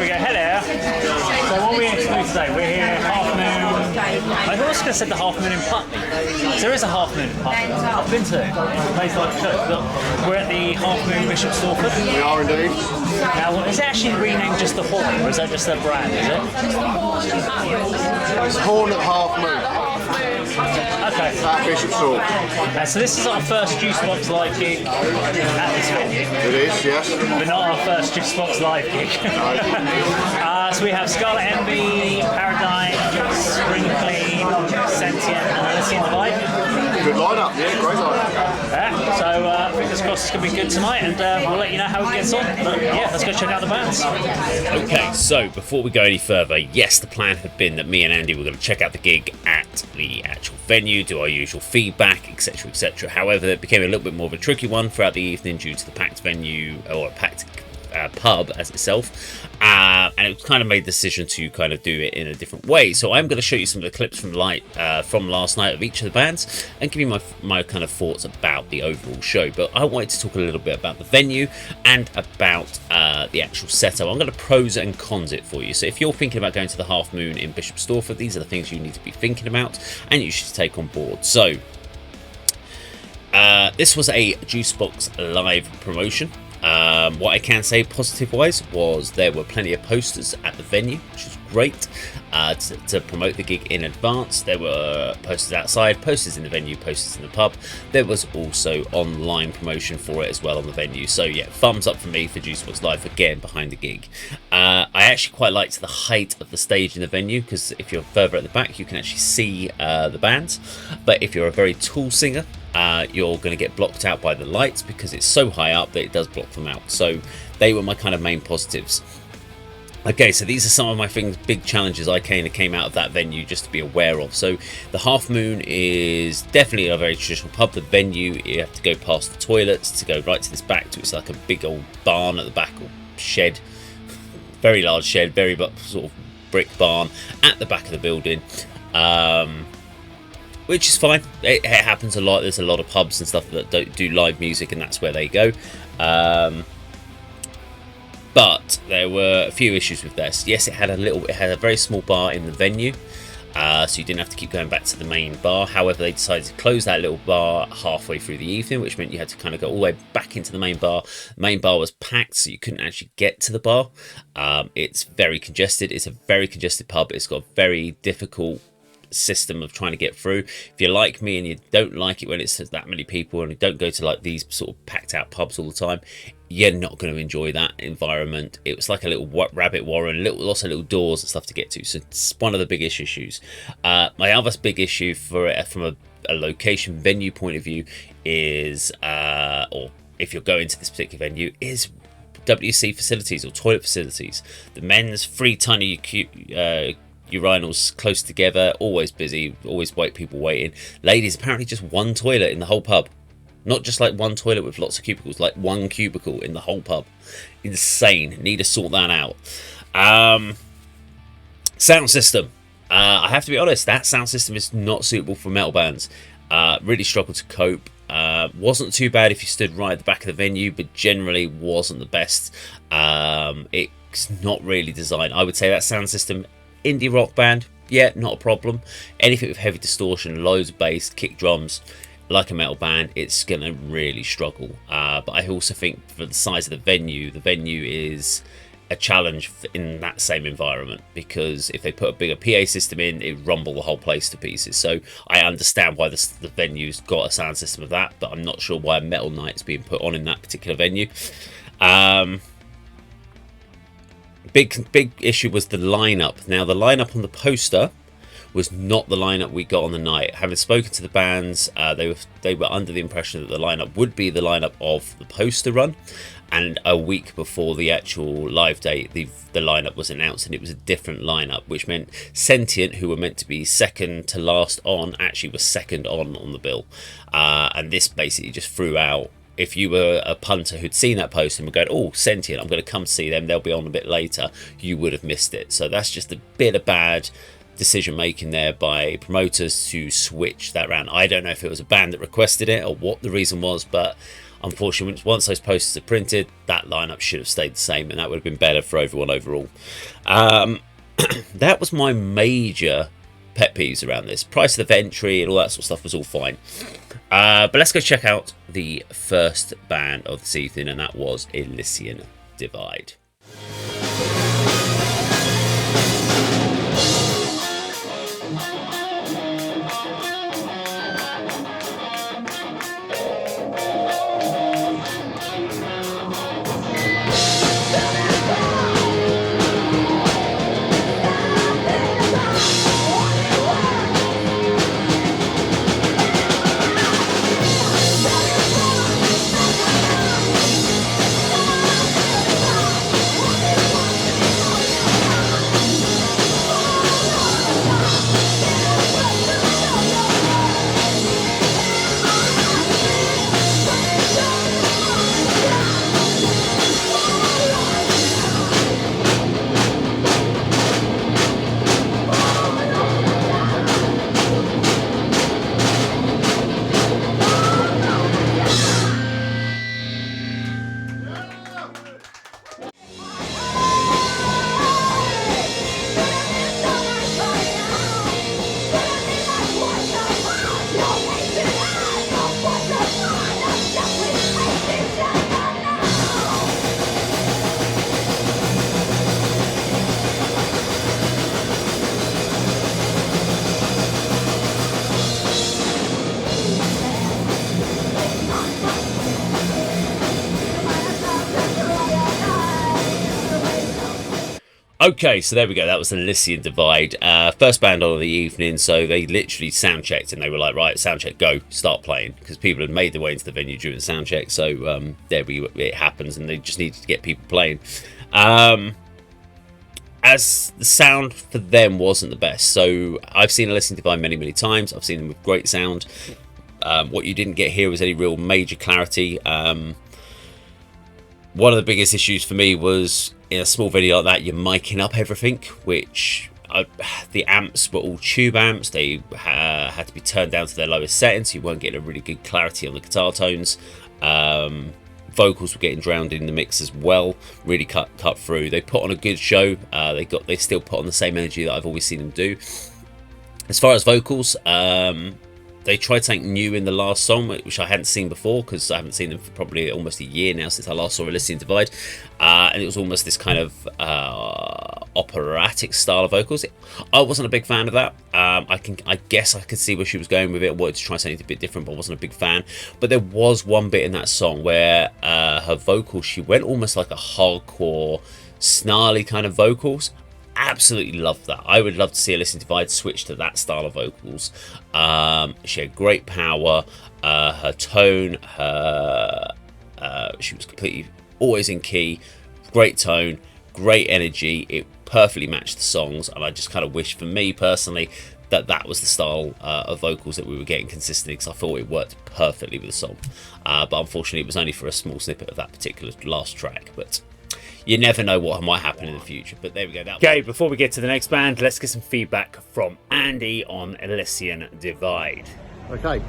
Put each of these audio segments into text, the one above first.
we go. Hello. So what are we here to do today? We're here Half Moon. I was going to say the Half Moon in Putney. So there is a Half Moon in Putney. I've been to it. It's a place like Kirk. We're at the Half Moon Bishop Storford. We are indeed. Now, is it actually renamed just the Horn, or is that just a brand, is it? It's Horn at Half Moon. Okay. At Bishop Storm. So this is our first Juicebox live gig at this venue. It is, yes. But not our first Juicebox live gig. So we have Scarlet Envy, Paradigm, Spring Clean, Sentient, and Elysian Vibe. Good lineup, yeah, great lineup. Yeah, so fingers crossed it's going to be good tonight, and we'll let you know how it gets on. But yeah, let's go check out the bands. Okay, so before we go any further, yes, the plan had been that me and Andy were going to check out the gig at the actual venue, do our usual feedback, etc, etc. However, it became a little bit more of a tricky one throughout the evening due to the packed venue, or packed pub as itself, and it kind of made the decision to kind of do it in a different way. So I'm going to show you some of the clips from last night of each of the bands and give you my kind of thoughts about the overall show. But I wanted to talk a little bit about the venue and about the actual setup. I'm going to pros and cons it for you. So if you're thinking about going to the Half Moon in Bishop Stortford, these are the things you need to be thinking about and you should take on board. So this was a Juicebox live promotion. What I can say positive wise was there were plenty of posters at the venue, which was great to promote the gig in advance. There were posters outside, posters in the venue, posters in the pub. There was also online promotion for it as well on the venue. So yeah, thumbs up for me for Juicebox Live again behind the gig. I actually quite liked the height of the stage in the venue, because if you're further at the back you can actually see the bands, but if you're a very tall singer, you're going to get blocked out by the lights because it's so high up that it does block them out. So they were my kind of main positives. Okay, so these are some of my big challenges I kind of came out of that venue just to be aware of. So the Half Moon is definitely a very traditional pub. The venue, you have to go past the toilets to go right to this back to, it's like a big old barn at the back, or shed, very large shed, very sort of brick barn at the back of the building. Which is fine. It happens a lot. There's a lot of pubs and stuff that don't do live music, and that's where they go. But there were a few issues with this. Yes, it had a very small bar in the venue, so you didn't have to keep going back to the main bar. However, they decided to close that little bar halfway through the evening, which meant you had to kind of go all the way back into the main bar. The main bar was packed, so you couldn't actually get to the bar. It's very congested. It's a very congested pub. It's got a very difficult system of trying to get through. If you're like me and you don't like it when it's that many people and you don't go to like these sort of packed out pubs all the time, you're not going to enjoy that environment. It was like a little rabbit warren, lots of little doors and stuff to get to. So it's one of the biggest issues. My other big issue for it from a location venue point of view is, or if you're going to this particular venue, is WC facilities or toilet facilities. The men's 3 tiny urinals close together, always busy, always white people waiting. Ladies, apparently just one toilet in the whole pub. Not just like one toilet with lots of cubicles, like one cubicle in the whole pub. Insane. Need to sort that out. Sound system. I have to be honest, that sound system is not suitable for metal bands. Really struggled to cope. Wasn't too bad if you stood right at the back of the venue, but generally wasn't the best. It's not really designed. I would say that sound system, indie rock band, yeah, not a problem. Anything with heavy distortion, loads of bass, kick drums, like a metal band, it's gonna really struggle. But I also think for the size of the venue is a challenge in that same environment, because if they put a bigger PA system in, it rumble the whole place to pieces. So I understand why the venue's got a sound system of that, but I'm not sure why a metal night's being put on in that particular venue. Big issue was the lineup. Now the lineup on the poster was not the lineup we got on the night. Having spoken to the bands, they were under the impression that the lineup would be the lineup of the poster run, and a week before the actual live date, the lineup was announced, and it was a different lineup, which meant Sentient, who were meant to be second to last on, actually was second on the bill, and this basically just threw out. If you were a punter who'd seen that post and were going, oh, Sentient, I'm going to come see them, they'll be on a bit later, you would have missed it. So that's just a bit of bad decision making there by promoters to switch that round. I don't know if it was a band that requested it or what the reason was, but unfortunately, once those posters are printed, that lineup should have stayed the same, and that would have been better for everyone overall. That was my major pet peeves around this. Price of the entry and all that sort of stuff was all fine. But let's go check out the first band of this evening, and that was Elysian Divide. Okay, so there we go. That was the Elysian Divide. First band on the evening, so they literally sound checked and they were like, right, sound check, go, start playing. Because people had made their way into the venue during the sound check, so it happens, and they just needed to get people playing. As the sound for them wasn't the best, so I've seen Elysian Divide many, many times. I've seen them with great sound. What you didn't get here was any real major clarity. One of the biggest issues for me was in a small venue like that, you're miking up everything, which the amps were all tube amps. They had to be turned down to their lowest settings, so you weren't getting a really good clarity on the guitar tones. Vocals were getting drowned in the mix as well, really cut through. They put on a good show. They still put on the same energy that I've always seen them do. As far as vocals, they tried something new in the last song, which I hadn't seen before, because I haven't seen them for probably almost a year now since I last saw Elysian Divide. And it was almost this kind of operatic style of vocals. I wasn't a big fan of that. I guess I could see where she was going with it. I wanted to try something a bit different, but I wasn't a big fan. But there was one bit in that song where her vocals, she went almost like a hardcore, snarly kind of vocals. Absolutely loved that. I would love to see Elysian Divide switch to that style of vocals. She had great power. Her tone, she was completely always in key. Great tone, great energy. It perfectly matched the songs, and I just kind of wish, for me personally, that was the style of vocals that we were getting consistently, because I thought it worked perfectly with the song. But unfortunately, it was only for a small snippet of that particular last track. But you never know what might happen in the future. But there we go. Okay, before we get to the next band, let's get some feedback from Andy on Elysian Divide. Okay,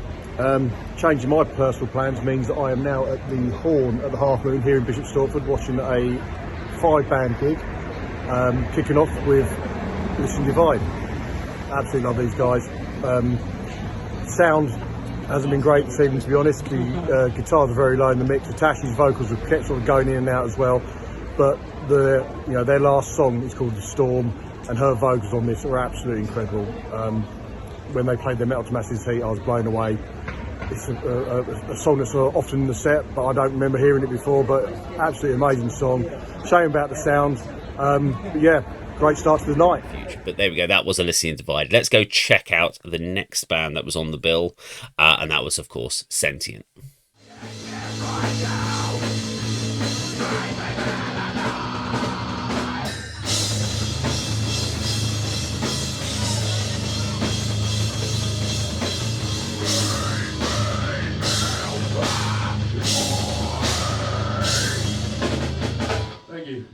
changing my personal plans means that I am now at the Horn at the Half Moon here in Bishop Storford, watching a 5-band gig, kicking off with Elysian Divide. Absolutely love these guys. Sound hasn't been great this evening, to be honest. The guitars are very low in the mix. Tashi's vocals have kept sort of going in and out as well. But their last song is called The Storm, and her vocals on this are absolutely incredible. When they played their Metal to Massive Heat, I was blown away. It's a song that's often in the set, but I don't remember hearing it before. But absolutely amazing song. Shame about the sound. But yeah, great start to the night. But there we go, that was Elysian Divide. Let's go check out the next band that was on the bill, and that was, of course, Sentient. Thank you.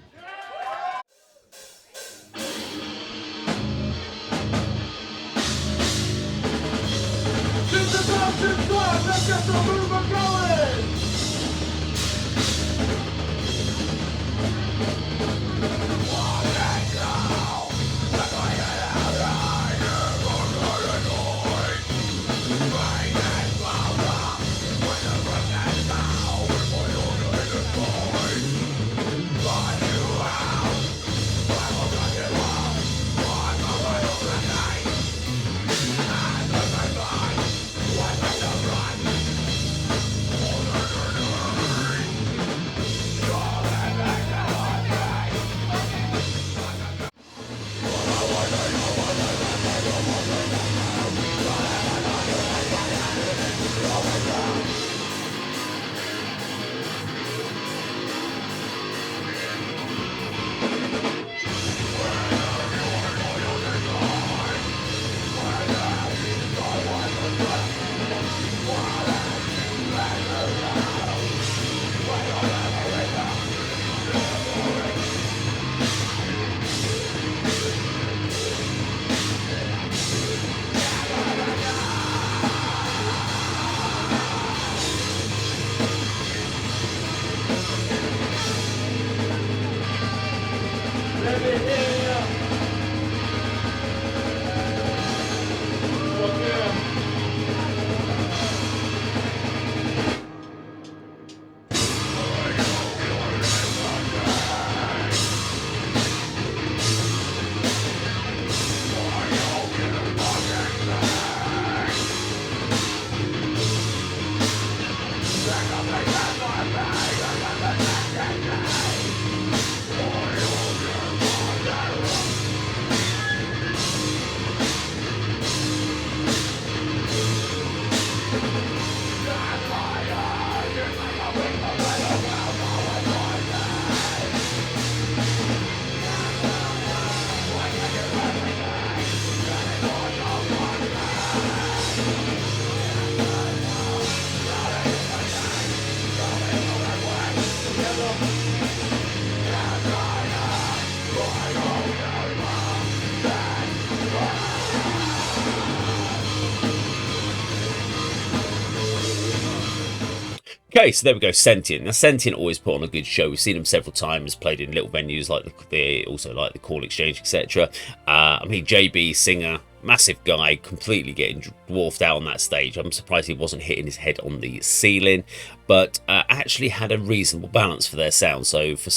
Okay, so there we go, Sentient. Now, Sentient always put on a good show. We've seen them several times, played in little venues like the also like the Call Exchange, etc. I mean, JB, singer, massive guy, completely getting dwarfed out on that stage. I'm surprised he wasn't hitting his head on the ceiling, but actually had a reasonable balance for their sound. So for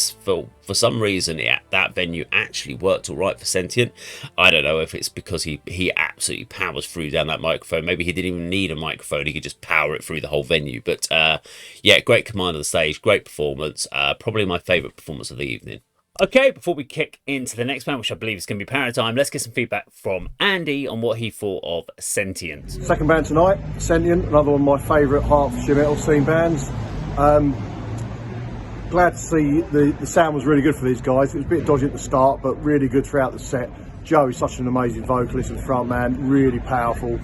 some reason, that venue actually worked all right for Sentient. I don't know if it's because he absolutely powers through down that microphone. Maybe he didn't even need a microphone. He could just power it through the whole venue. But yeah, great command of the stage, great performance. Probably my favourite performance of the evening. Okay, before we kick into the next band, which I believe is going to be Paradigm, let's get some feedback from Andy on what he thought of Sentient. Second band tonight, Sentient, another one of my favourite Hertfordshire metal scene bands. Glad to see the sound was really good for these guys. It was a bit dodgy at the start, but really good throughout the set. Joe is such an amazing vocalist and frontman, really powerful.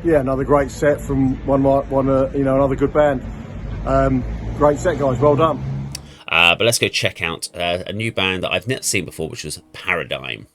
Yeah, another great set from another good band. Great set, guys. Well done. But let's go check out a new band that I've never seen before, which was Paradigm.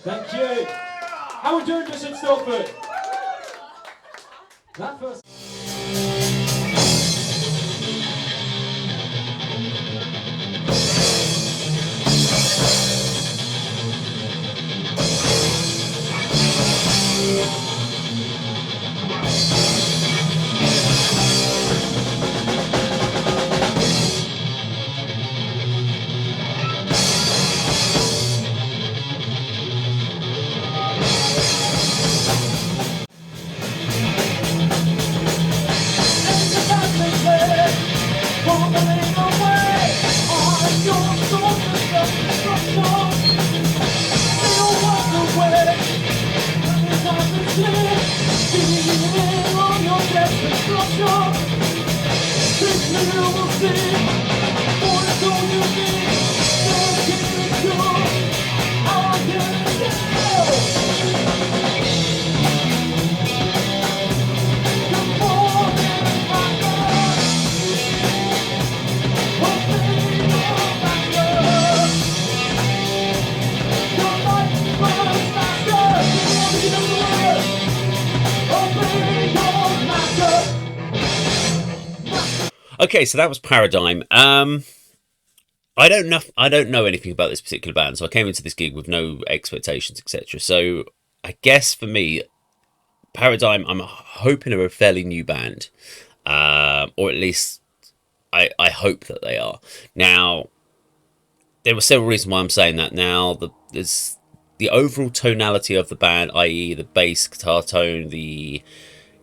Thank you. How are we doing this in Storford? That first. Okay, so that was Paradigm. I don't know anything about this particular band, so I came into this gig with no expectations, etc. So I guess for me, Paradigm, I'm hoping are a fairly new band, or at least I hope that they are. Now, there were several reasons why I'm saying that. Now, there's the overall tonality of the band, i.e., the bass guitar tone, the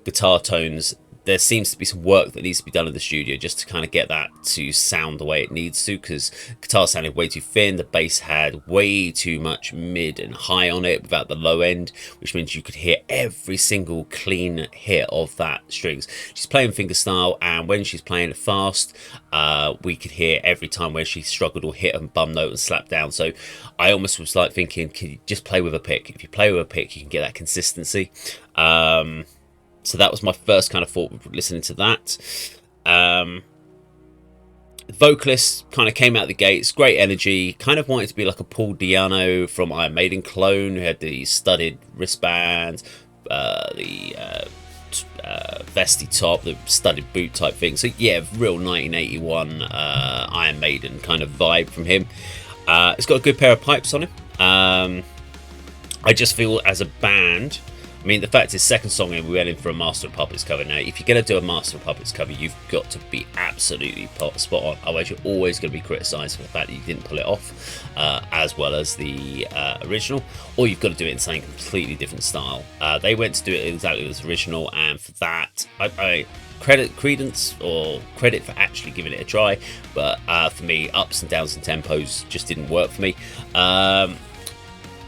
guitar tones. There seems to be some work that needs to be done in the studio just to kind of get that to sound the way it needs to, because guitar sounded way too thin, the bass had way too much mid and high on it without the low end, which means you could hear every single clean hit of that strings. She's playing fingerstyle, and when she's playing it fast, we could hear every time where she struggled or hit a bum note and slapped down. So I almost was like thinking, can you just play with a pick? If you play with a pick, you can get that consistency. So that was my first kind of thought listening to that. The vocalist kind of came out the gates, great energy, kind of wanted to be like a Paul Di'Anno from Iron Maiden clone, who had the studded wristbands, the vesty top, the studded boot type thing. So yeah, real 1981 Iron Maiden kind of vibe from him. It's got a good pair of pipes on him. I just feel as a band, I mean, the fact is, second song in, we went in for a Master of Puppets cover. Now, if you're going to do a Master of Puppets cover, you've got to be absolutely spot on. Otherwise, you're always going to be criticised for the fact that you didn't pull it off, as well as the original. Or you've got to do it in something completely different style. They went to do it exactly as original, and for that, I credit credence or credit for actually giving it a try. But for me, ups and downs and tempos just didn't work for me.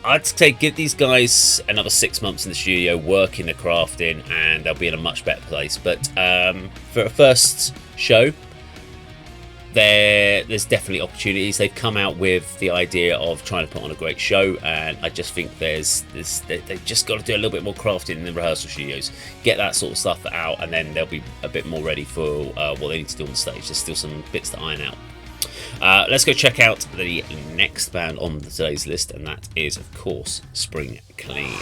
I'd say give these guys another 6 months in the studio, working the crafting, and they'll be in a much better place. But for a first show, there's definitely opportunities. They've come out with the idea of trying to put on a great show, and I just think they've just got to do a little bit more crafting in the rehearsal studios, get that sort of stuff out, and then they'll be a bit more ready for what they need to do on the stage. There's still some bits to iron out. Let's go check out the next band on today's list, and that is, of course, Spring Clean.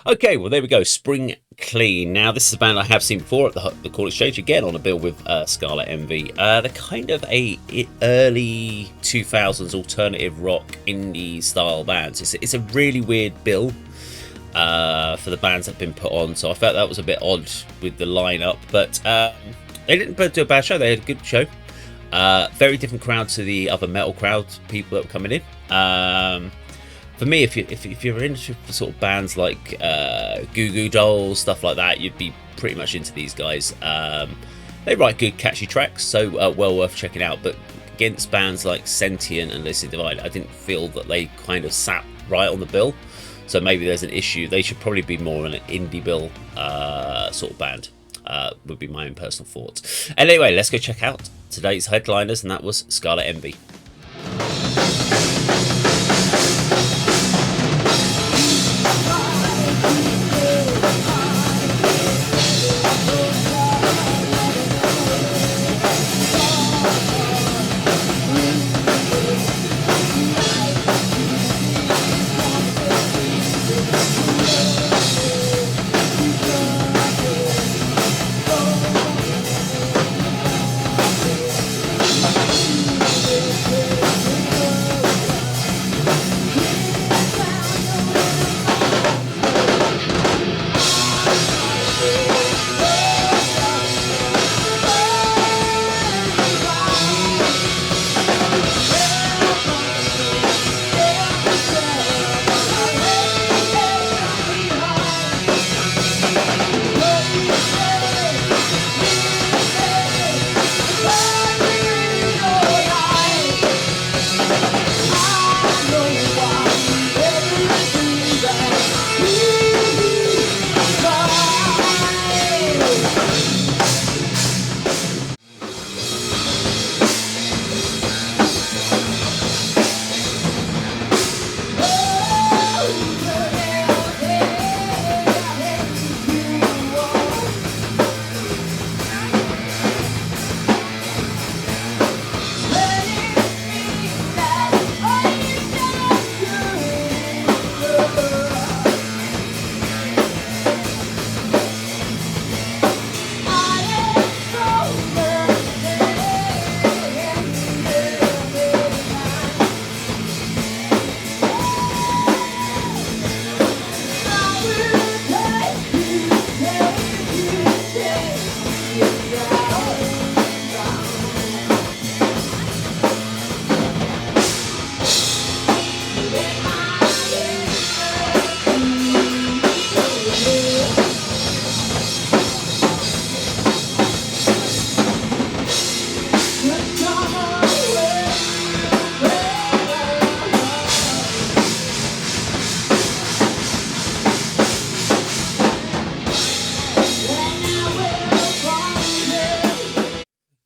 Okay, well, there we go. Spring Clean. Now, this is a band I have seen before at the Call Exchange, again on a bill with Scarlet Envy. They're kind of a early 2000s alternative rock indie style bands. It's a really weird bill for the bands that have been put on, so I felt that was a bit odd with the lineup, but they didn't do a bad show. They had a good show. Very different crowd to the other metal crowd people that were coming in. For me, if you're into sort of bands like Goo Goo Dolls, stuff like that, you'd be pretty much into these guys. They write good, catchy tracks, so well worth checking out. But against bands like Sentient and Listen Divide, I didn't feel that they kind of sat right on the bill. So maybe there's an issue. They should probably be more on an indie bill sort of band. Would be my own personal thoughts. Anyway, let's go check out today's headliners, and that was Scarlet Envy.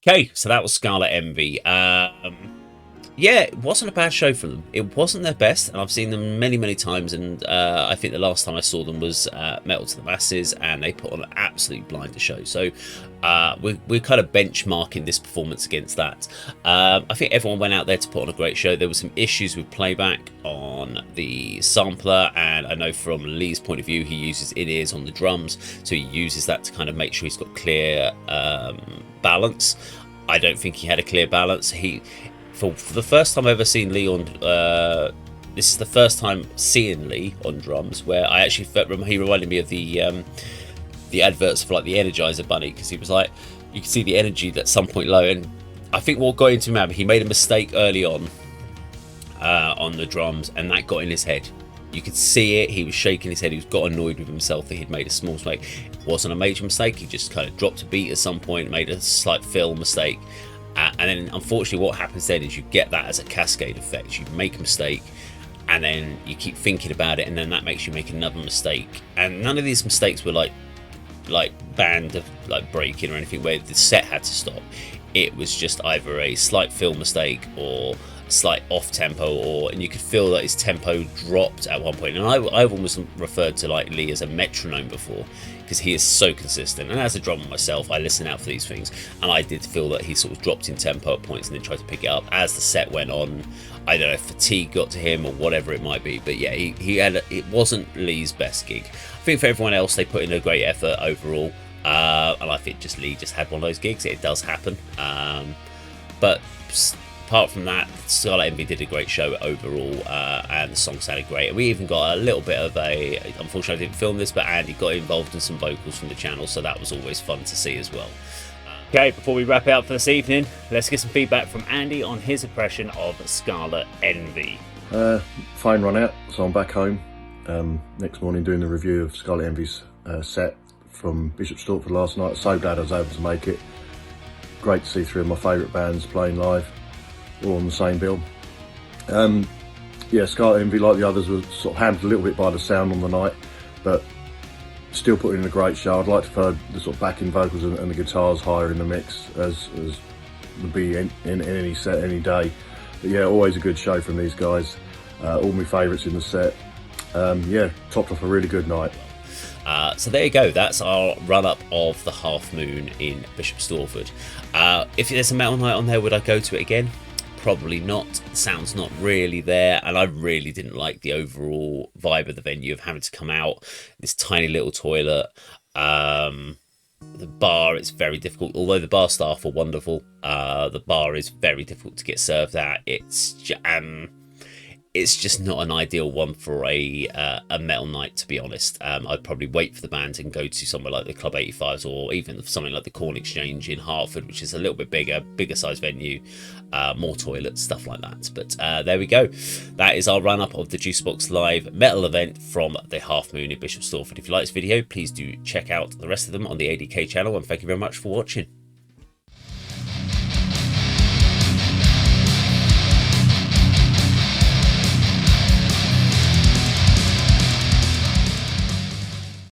Okay, so that was Scarlet Envy. Yeah, it wasn't a bad show for them. It wasn't their best, and I've seen them many, many times, and I think the last time I saw them was Metal to the Masses, and they put on an absolute blinder show. So we're kind of benchmarking this performance against that. I think everyone went out there to put on a great show. There were some issues with playback on the sampler, and I know from Lee's point of view, he uses in-ears on the drums, so he uses that to kind of make sure he's got clear balance. I don't think he had a clear balance. For the first time I've ever seen Lee on, this is the first time seeing Lee on drums, where I actually felt he reminded me of the adverts for like the Energizer Bunny, because he was like, you can see the energy at some point low, and I think what got into him, he made a mistake early on the drums, and that got in his head. You could see it. He was shaking his head. He got annoyed with himself that he'd made a small mistake. It wasn't a major mistake. He just kind of dropped a beat at some point, made a slight fill mistake. And then, unfortunately, what happens then is you get that as a cascade effect. You make a mistake, and then you keep thinking about it, and then that makes you make another mistake. And none of these mistakes were like band of like breaking or anything where the set had to stop. It was just either a slight fill mistake or slight off tempo, and you could feel that his tempo dropped at one point. And I've almost referred to like Lee as a metronome before, because he is so consistent. And as a drummer myself, I listen out for these things, and I did feel that he sort of dropped in tempo at points and then tried to pick it up as the set went on. I don't know if fatigue got to him or whatever it might be, but yeah, it wasn't Lee's best gig. I think for everyone else, they put in a great effort overall, and I think just Lee just had one of those gigs. It does happen, but apart from that, Scarlet Envy did a great show overall, and the song sounded great. And we even got a little bit of unfortunately I didn't film this, but Andy got involved in some vocals from the channel, so that was always fun to see as well. Okay, before we wrap it up for this evening, let's get some feedback from Andy on his impression of Scarlet Envy. Fine run out, so I'm back home. Next morning doing the review of Scarlet Envy's set from Bishop Storford last night. So glad I was able to make it. Great to see three of my favourite bands playing live, all on the same bill. Yeah, Scarlet Envy, like the others, was sort of hampered a little bit by the sound on the night, but still putting in a great show. I'd like to have the sort of backing vocals and the guitars higher in the mix, as would be in any set any day. But yeah, always a good show from these guys. All my favourites in the set. Yeah, topped off a really good night. So there you go, that's our run-up of the Half Moon in Bishop Storford. If there's a metal night on there, would I go to it again? Probably not. The sound's not really there, and I really didn't like the overall vibe of the venue of having to come out this tiny little toilet. The bar, it's very difficult. Although the bar staff are wonderful, the bar is very difficult to get served at. It's just not an ideal one for a metal night, to be honest. I'd probably wait for the band and go to somewhere like the Club 85s, or even something like the Corn Exchange in Hertford, which is a little bit bigger size venue, more toilets, stuff like that. But there we go. That is our run-up of the Juicebox Live metal event from the Half Moon in Bishop Storford. If you like this video, please do check out the rest of them on the A.D.K channel, and thank you very much for watching.